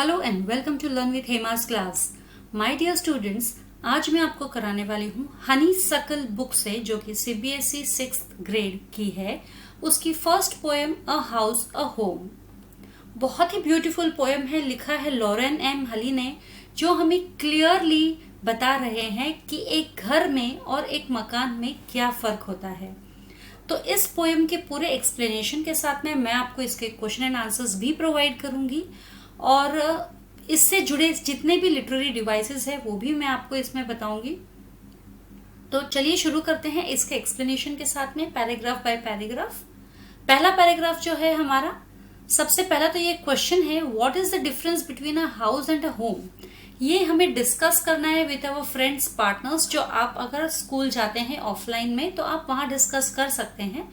Hello and welcome to learn with Hema's class. My dear students, आज मैं आपको कराने वाली हूँ हनीसकल बुक से, जो कि सीबीएसई 6th ग्रेड की है। उसकी first poem a house a home. बहुत ही ब्यूटीफुल पोएम है, लिखा है लॉरेन एम हली ने, जो हमें क्लियरली बता रहे हैं कि एक घर में और एक मकान में क्या फर्क होता है। तो इस पोएम के पूरे एक्सप्लेनेशन के साथ में मैं आपको इसके क्वेश्चन एंड आंसर्स भी प्रोवाइड करूंगी, और इससे जुड़े जितने भी लिटरेरी डिवाइसेस है वो भी मैं आपको इसमें बताऊंगी। तो चलिए शुरू करते हैं इसके एक्सप्लेनेशन के साथ में, पैराग्राफ बाय पैराग्राफ। पहला पैराग्राफ जो है हमारा, सबसे पहला तो ये क्वेश्चन है, what is the difference between a house and a home. ये हमें डिस्कस करना है विद अवर फ्रेंड्स, पार्टनर्स। जो आप अगर स्कूल जाते हैं ऑफलाइन में तो आप वहां डिस्कस कर सकते हैं।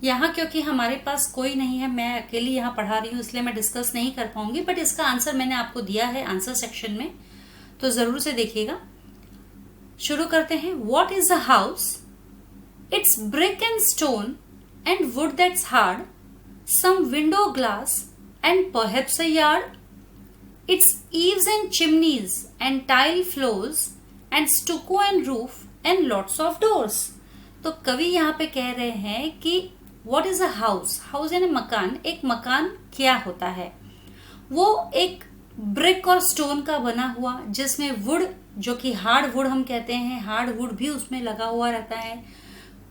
यहाँ क्योंकि हमारे पास कोई नहीं है, मैं अकेली यहाँ पढ़ा रही हूँ, इसलिए मैं डिस्कस नहीं कर पाऊंगी, बट इसका आंसर मैंने आपको दिया है आंसर सेक्शन में, तो जरूर से देखिएगा। शुरू करते हैं। What is a house? It's brick and stone and wood that's hard, some window glass and perhaps a yard. Its eaves and chimneys and tile floors and stucco and roof and lots of doors. तो कवि यहाँ पे कह रहे हैं कि what is a house? House यानी मकान। एक मकान क्या होता है? वो एक ब्रिक और स्टोन का बना हुआ, जिसमें वुड, जो कि हार्ड वुड हम कहते हैं, हार्ड वुड भी उसमें लगा हुआ रहता है।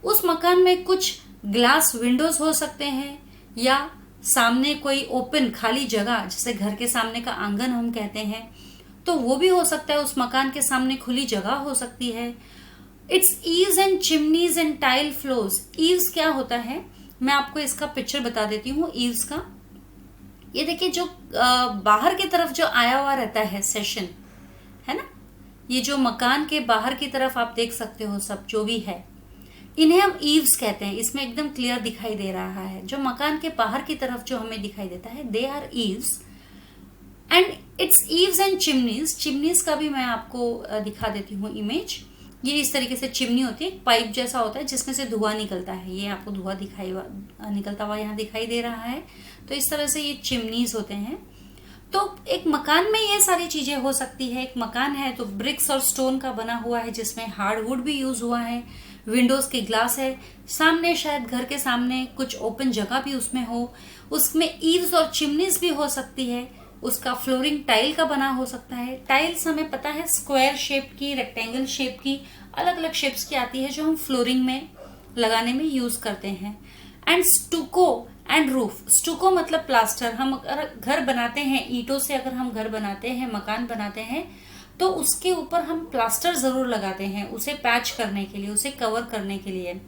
उस मकान में कुछ ग्लास विंडोज हो सकते हैं, या सामने कोई ओपन खाली जगह, जैसे घर के सामने का आंगन हम कहते हैं, तो वो भी हो सकता है। उस मकान के सामने खुली जगह हो सकती है। It's eaves and chimneys and tile floors. Eaves क्या होता है, मैं आपको इसका पिक्चर बता देती हूँ ईव्स का। ये देखिए, जो बाहर की तरफ जो आया हुआ रहता है सेशन, है ना, ये जो मकान के बाहर की तरफ आप देख सकते हो, सब जो भी है, इन्हें हम ईव्स कहते हैं। इसमें एकदम क्लियर दिखाई दे रहा है, जो मकान के बाहर की तरफ जो हमें दिखाई देता है, they are eaves. And it's eaves and chimneys. Chimneys का भी मैं आपको दिखा देती हूँ इमेज। ये इस तरीके से चिमनी होती है, पाइप जैसा होता है जिसमें से धुआं निकलता है। ये आपको धुआं निकलता हुआ यहाँ दिखाई दे रहा है। तो इस तरह से ये चिमनीज होते हैं। तो एक मकान में ये सारी चीजें हो सकती है। एक मकान है तो ब्रिक्स और स्टोन का बना हुआ है, जिसमें हार्ड वुड भी यूज हुआ है, विंडोज के ग्लास है, सामने शायद घर के सामने कुछ ओपन जगह भी उसमें हो, उसमें ईव्स और चिमनीज भी हो सकती है। उसका फ्लोरिंग टाइल का बना हो सकता है। टाइल्स हमें पता है स्क्वायर शेप की, रेक्टेंगल शेप की, अलग अलग शेप्स की आती है, जो हम फ्लोरिंग में लगाने में यूज करते हैं। And stucco and roof. Stucco मतलब प्लास्टर। हम अगर घर बनाते हैं ईंटों से, अगर हम घर बनाते हैं, मकान बनाते हैं, तो उसके ऊपर हम प्लास्टर जरूर लगाते हैं, उसे पैच करने के लिए, उसे कवर करने के लिए।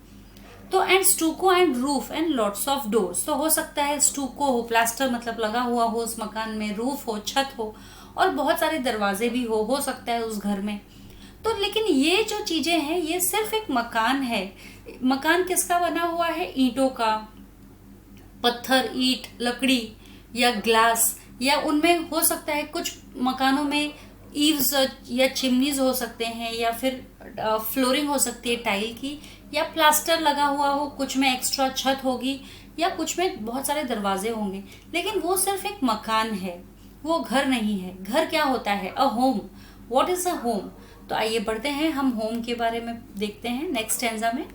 तो and stucco and roof and lots of doors. तो हो सकता है स्टूको हो, प्लास्टर मतलब लगा हुआ हो उस मकान में, रूफ हो, छत हो, और बहुत सारे दरवाजे भी हो सकता है उस घर में। तो लेकिन ये जो चीजें हैं, ये सिर्फ एक मकान है। मकान किसका बना हुआ है? ईंटों का, पत्थर, ईंट, लकड़ी या ग्लास, या उनमें हो सकता है कुछ मकानों में ईव्स या चिमनीज हो सकते हैं, या फिर फ्लोरिंग हो सकती है टाइल की, या प्लास्टर लगा हुआ हो, कुछ में एक्स्ट्रा छत होगी, या कुछ में बहुत सारे दरवाजे होंगे। लेकिन वो सिर्फ एक मकान है, वो घर नहीं है। घर क्या होता है? A home. What is a home? तो आइए बढ़ते हैं, हम होम के बारे में देखते हैं नेक्स्ट स्टैंजा में।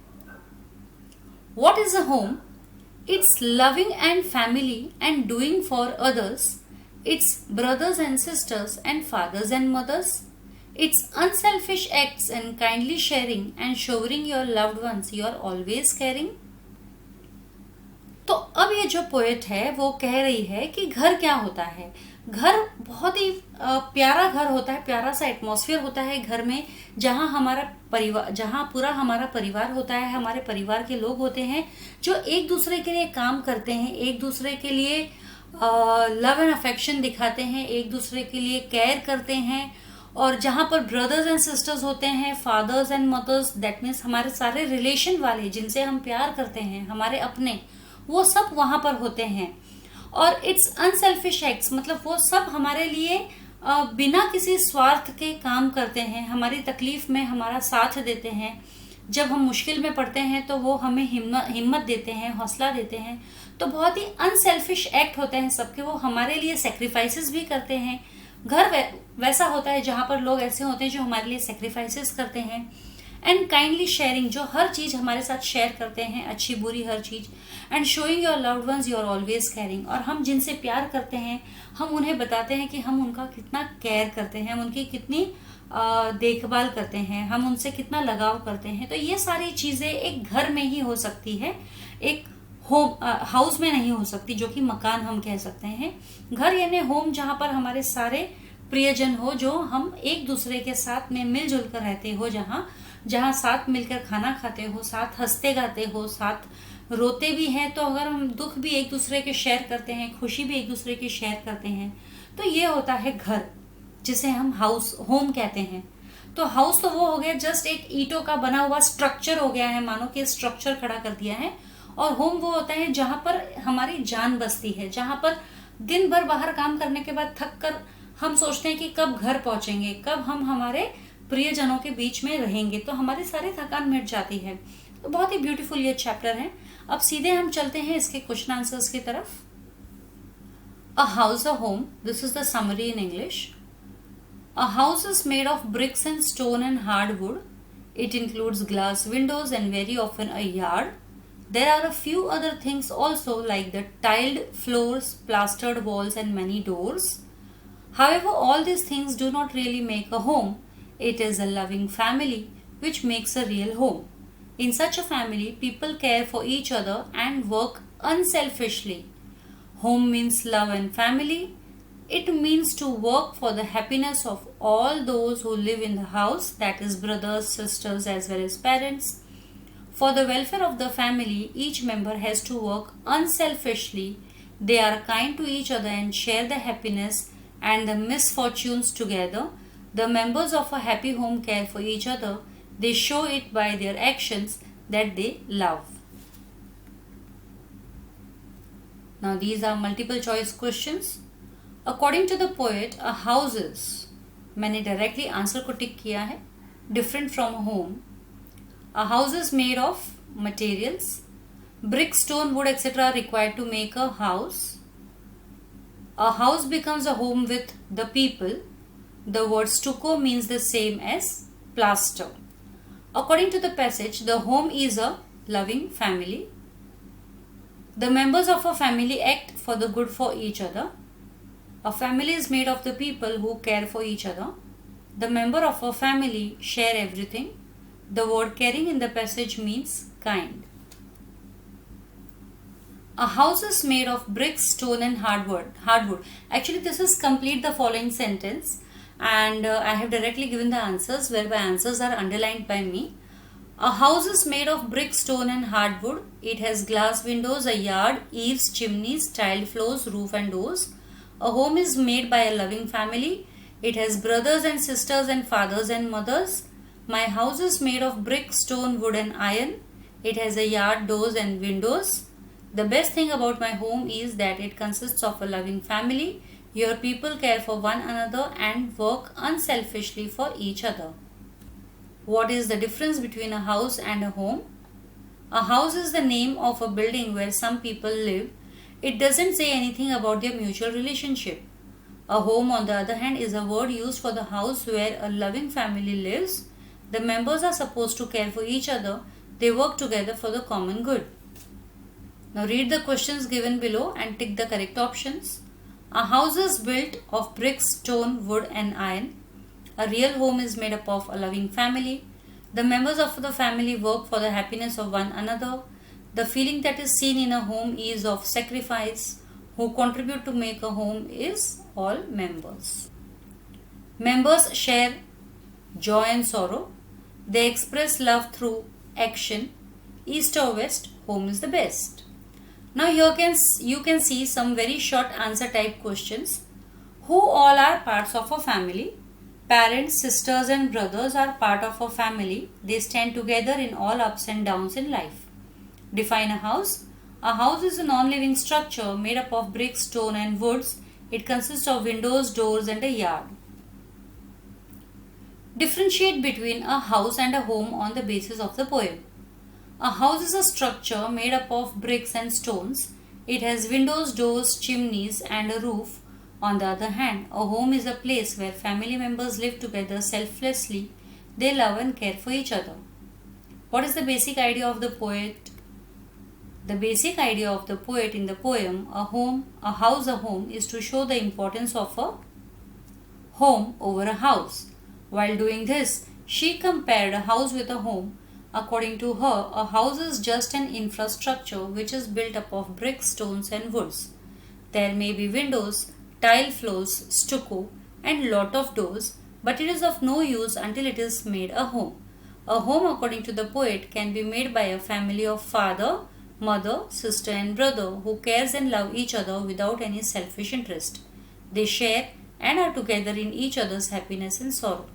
What is a home? It's loving and family and doing for others. It's brothers and sisters and fathers and mothers. It's unselfish acts and kindly sharing and showering your loved ones you are always caring. तो अब ये जो poet है वो कह रही है कि घर क्या होता है। घर बहुत ही प्यारा घर होता है, प्यारा सा एटमॉस्फेयर होता है घर में, जहाँ हमारा परिवार, जहाँ पूरा हमारा परिवार होता है, हमारे परिवार के लोग होते हैं जो एक दूसरे के लिए काम करते हैं, एक दूसरे के लिए लव एंड अफेक्शन दिखाते हैं, एक दूसरे के लिए केयर करते हैं। और जहाँ पर ब्रदर्स एंड सिस्टर्स होते हैं, fathers and mothers, that means हमारे सारे रिलेशन वाले जिनसे हम प्यार करते हैं, हमारे अपने, वो सब वहाँ पर होते हैं। और इट्स अनसेल्फिश एक्ट्स, मतलब वो सब हमारे लिए बिना किसी स्वार्थ के काम करते हैं, हमारी तकलीफ में हमारा साथ देते हैं। जब हम मुश्किल में पड़ते हैं तो वो हमें हिम्मत देते हैं, हौसला देते हैं। तो बहुत ही अनसेल्फिश एक्ट होते हैं सबके। वो हमारे लिए सेक्रीफाइसेस भी करते हैं, घर वैसा होता है जहां पर लोग ऐसे होते हैं जो हमारे लिए सेक्रीफाइसेस करते हैं, एंड काइंडली शेयरिंग, जो हर चीज हमारे साथ शेयर करते हैं, अच्छी बुरी हर चीज, and showing your loved ones you are always caring, और हम जिनसे प्यार करते हैं हम उन्हें बताते हैं कि हम उनका कितना केयर करते हैं, हम उनकी कितनी देखभाल करते हैं, हम उनसे कितना लगाव करते हैं। तो ये सारी चीजें एक घर में ही हो सकती है, एक होम हाउस में नहीं हो सकती, जो कि मकान हम कह सकते हैं। घर यानी होम, जहां पर हमारे सारे प्रियजन हो, जो हम एक दूसरे के साथ में मिलजुल कर रहते हो, जहां साथ मिलकर खाना खाते हो, साथ हंसते गाते हो, साथ रोते भी हैं, तो अगर हम दुख भी एक दूसरे के शेयर करते हैं, खुशी भी एक दूसरे की शेयर करते हैं, तो ये होता है घर, जिसे हम हाउस होम कहते हैं। तो हाउस तो वो हो गया, जस्ट एक ईंटों का बना हुआ स्ट्रक्चर हो गया है, मानो कि स्ट्रक्चर खड़ा कर दिया है। और होम वो होता है जहां पर हमारी जान बसती है, जहां पर दिन भर बाहर काम करने के बाद थक कर हम सोचते हैं कि कब घर पहुंचेंगे, कब हम हमारे प्रियजनों के बीच में रहेंगे, तो हमारी सारी थकान मिट जाती है। तो बहुत ही ब्यूटीफुल ये चैप्टर है। अब सीधे हम चलते हैं इसके क्वेश्चन आंसर्स की तरफ। A house, a home, this is the summary in English. A house is made of bricks and stone and hardwood. It includes glass windows and very often a yard. There are a few other things also, like the tiled floors, plastered walls and many doors. However, all these things do not really make a home. It is a loving family which makes a real home. In such a family, people care for each other and work unselfishly. Home means love and family. It means to work for the happiness of all those who live in the house, that is brothers, sisters as well as parents. For the welfare of the family, each member has to work unselfishly. They are kind to each other and share the happiness and the misfortunes together. The members of a happy home care for each other. They show it by their actions that they love. Now these are multiple choice questions. According to the poet, a house is, मैंने directly answer को टिक किया है, different from home. A house is made of materials, brick, stone, wood, etc. required to make a house. A house becomes a home with the people. The word stucco means the same as plaster. According to the passage, the home is a loving family. The members of a family act for the good for each other. A family is made of the people who care for each other. The member of a family share everything. The word caring in the passage means kind. A house is made of bricks, stone and hardwood. Actually, this is complete the following sentence, and I have directly given the answers, whereby answers are underlined by me. A house is made of brick, stone and hardwood. It has glass windows, a yard, eaves, chimneys, tiled floors, roof and doors. A home is made by a loving family. It has brothers and sisters and fathers and mothers. My house is made of brick, stone, wood and iron. It has a yard, doors and windows. The best thing about my home is that it consists of a loving family. Your people care for one another and work unselfishly for each other. What is the difference between a house and a home? A house is the name of a building where some people live. It doesn't say anything about their mutual relationship. A home, on the other hand, is a word used for the house where a loving family lives. The members are supposed to care for each other. They work together for the common good. Now read the questions given below and tick the correct options. A house is built of bricks, stone, wood and iron. A real home is made up of a loving family. The members of the family work for the happiness of one another. The feeling that is seen in a home is of sacrifice. Who contribute to make a home is all members. Members share joy and sorrow. They express love through action. East or west, home is the best. Now here you can see some very short answer type questions. Who all are parts of a family? Parents, sisters and brothers are part of a family. They stand together in all ups and downs in life. Define a house. A house is a non-living structure made up of bricks, stone and woods. It consists of windows, doors and a yard. Differentiate between a house and a home on the basis of the poem. A house is a structure made up of bricks and stones. It has windows, doors, chimneys and a roof. On the other hand, a home is a place where family members live together selflessly. They love and care for each other. What is the basic idea of the poet? The basic idea of the poet in the poem, a house, a home, is to show the importance of a home over a house. While doing this, she compared a house with a home. According to her, a house is just an infrastructure which is built up of bricks, stones and woods. There may be windows, tile floors, stucco and lot of doors, but it is of no use until it is made a home. A home, according to the poet, can be made by a family of father, mother, sister and brother who cares and love each other without any selfish interest. They share and are together in each other's happiness and sorrow.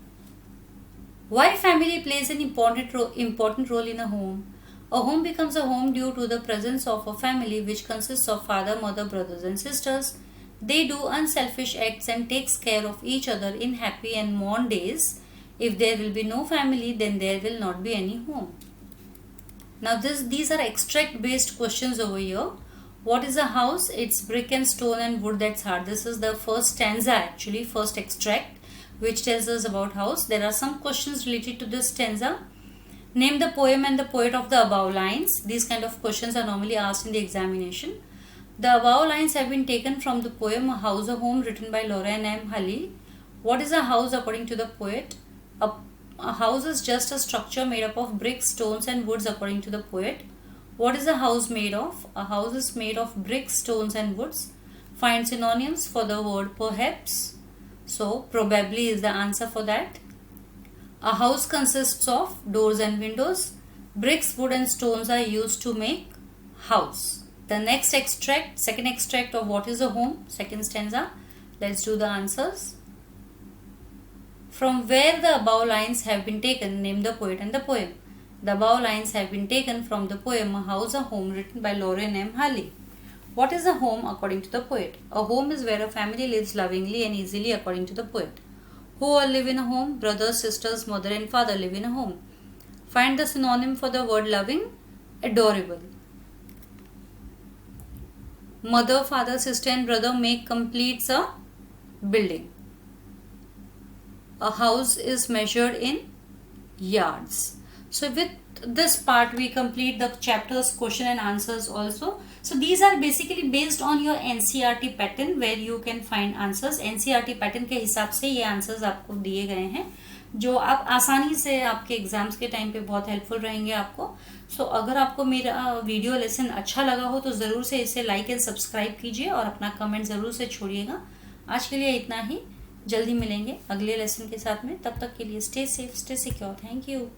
Why family plays an important role in a home? A home becomes a home due to the presence of a family which consists of father, mother, brothers and sisters. They do unselfish acts and takes care of each other in happy and mourn days. If there will be no family, then there will not be any home. Now these are extract based questions over here. What is a house? It's brick and stone and wood that's hard. This is the first stanza actually, first extract, which tells us about house. There are some questions related to this stanza. Name the poem and the poet of the above lines. These kind of questions are normally asked in the examination. The above lines have been taken from the poem A House, a Home, written by Lorraine M. Hulley. What is a house according to the poet? A house is just a structure made up of bricks, stones and woods according to the poet. What is a house made of? A house is made of bricks, stones and woods. Find synonyms for the word perhaps. So, probably is the answer for that. A house consists of doors and windows. Bricks, wood and stones are used to make house. The next extract, second extract of what is a home, second stanza. Let's do the answers. From where the above lines have been taken, name the poet and the poem. The above lines have been taken from the poem A House, a Home, written by Lorraine M. Hulley. What is a home according to the poet? A home is where a family lives lovingly and easily according to the poet. Who all live in a home? Brothers, sisters, mother and father live in a home. Find the synonym for the word loving. Adorable. Mother, father, sister and brother make completes a building. A house is measured in yards. So with this part we complete the chapter's question and answers also. So these are basically based on your NCERT pattern where you can find answers. NCERT pattern के हिसाब से ये answers आपको दिए गए हैं जो आप आसानी से आपके एग्जाम्स के टाइम पे बहुत हेल्पफुल रहेंगे आपको. सो अगर आपको मेरा वीडियो लेसन अच्छा लगा हो तो ज़रूर से इसे लाइक एंड सब्सक्राइब कीजिए और अपना कमेंट ज़रूर से छोड़िएगा. आज के लिए इतना ही. जल्दी मिलेंगे अगले लेसन के साथ में. तब तक के लिए stay safe, stay secure. Thank you.